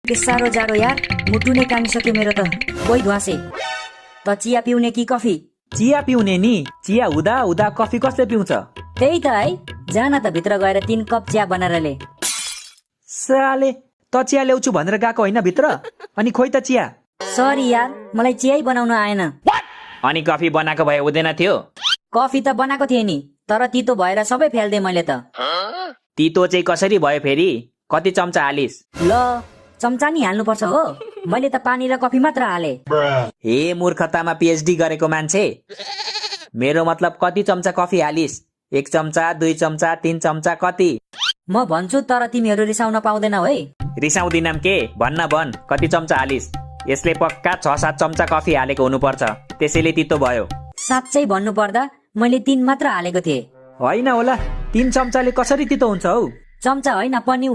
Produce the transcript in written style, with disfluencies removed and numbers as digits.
के साह्रो जाडो यार, मुटु नै कामिसक्यो मेरो त। गइ ध्वासे। त चिया पिउने कि कफी? चिया पिउने नि। चिया हुँदा हुँदा कफी कसले पिउँछ? त्यही त है, जान त भित्र गएर 3 कप चिया बनाएर ले। साले, त चिया ल्याउँछु भनेर गएको होइन भित्र? अनि खोइ त चिया। सरी यार, मलाई चियै बनाउन आएन। अनि कफी बनाएको भए हुँदैन थियो? कफी त बनाएको थिएँ नि, तर तितो भएर सबै फ्याल्दे मैले त। तितो चाहिँ कसरी भयो फेरि? कति चम्चा हालिस्? ल, चम्चा नि हाल्नुपर्छ हो? मैले त पानी र कफी मात्र हाले। हे मूर्खतामा पिएचडी गरेको मान्छे, मेरो मतलब कति चम्चा कफी हालिस्? 1 चम्चा, 2 चम्चा, 3 चम्चा कति? म भन्छु तर तिमीहरू रिसाउन पाउँदैनौ है। रिसाउँदिनम के? भन कति चम्चा हालिस्? यसले पक्का 6-7 चम्चा कफी हालेको हुनुपर्छ, त्यसैले तितो भयो। साँच्चै भन्नु पर्दा मैले 3 मात्र हालेको थिएँ। होइन होला, 3 चम्चाले कसरी तितो हुन्छ हौ? चम्चा होइन, पन्यु।